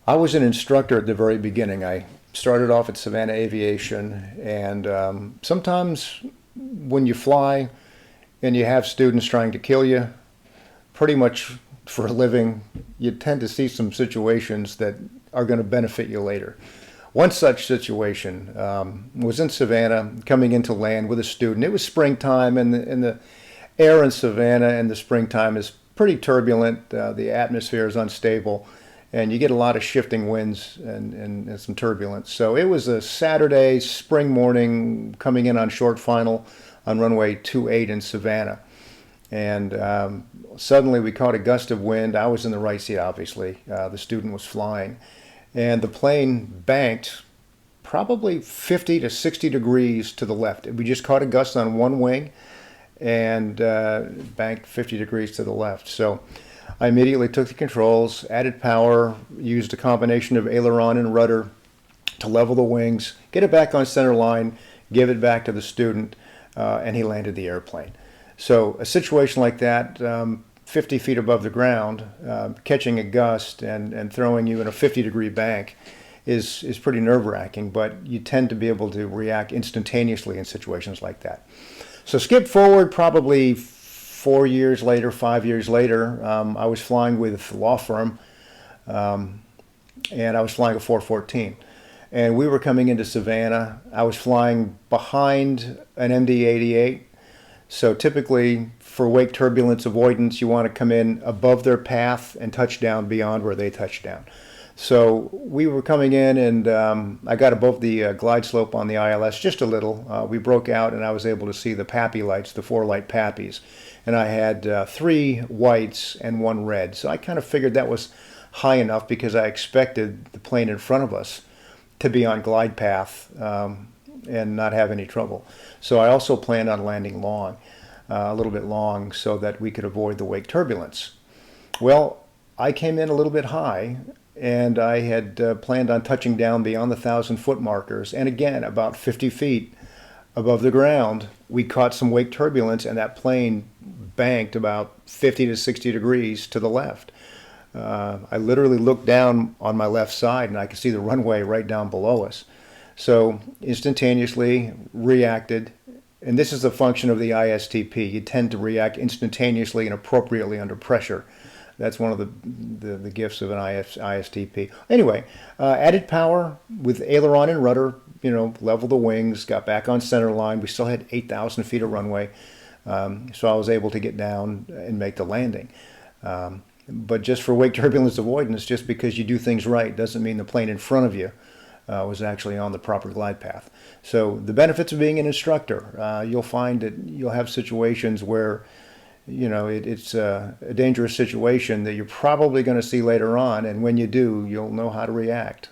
I was an instructor at the very beginning. I started off at Savannah Aviation, and sometimes when you fly and you have students trying to kill you, pretty much for a living, you tend to see some situations that are going to benefit you later. One such situation was in Savannah, coming into land with a student. It was springtime, and the air in Savannah in the springtime is pretty turbulent. The atmosphere is unstable, and you get a lot of shifting winds and some turbulence. So it was a Saturday, spring morning, coming in on short final on runway 28 in Savannah. And suddenly we caught a gust of wind. I was in the right seat, obviously. The student was flying. And the plane banked probably 50 to 60 degrees to the left. We just caught a gust on one wing and banked 50 degrees to the left. So I immediately took the controls, added power, used a combination of aileron and rudder to level the wings, get it back on center line, give it back to the student, and he landed the airplane. So a situation like that, 50 feet above the ground, catching a gust and throwing you in a 50-degree bank is pretty nerve-wracking, but you tend to be able to react instantaneously in situations like that. So skip forward probably 4 years later, 5 years later, I was flying with a law firm, and I was flying a 414. And we were coming into Savannah. I was flying behind an MD-88. So typically, for wake turbulence avoidance, you want to come in above their path and touch down beyond where they touch down. So we were coming in, and I got above the glide slope on the ILS just a little. We broke out, and I was able to see the PAPI lights, the 4-light PAPIs. And I had 3 whites and 1 red. So I kind of figured that was high enough because I expected the plane in front of us to be on glide path and not have any trouble. So I also planned on landing long, a little bit long, so that we could avoid the wake turbulence. Well, I came in a little bit high, and I had planned on touching down beyond the 1,000-foot markers. And again, about 50 feet above the ground, we caught some wake turbulence, and that plane banked about 50 to 60 degrees to the left. I literally looked down on my left side, and I could see the runway right down below us. So instantaneously reacted, and this is a function of the ISTP. You tend to react instantaneously and appropriately under pressure. That's one of the gifts of an ISTP. Anyway, added power with aileron and rudder, level the wings, got back on center line. We still had 8,000 feet of runway, so I was able to get down and make the landing. But just for wake turbulence avoidance, just because you do things right doesn't mean the plane in front of you was actually on the proper glide path. So the benefits of being an instructor, you'll find that you'll have situations where it's a dangerous situation that you're probably going to see later on, and when you do, you'll know how to react.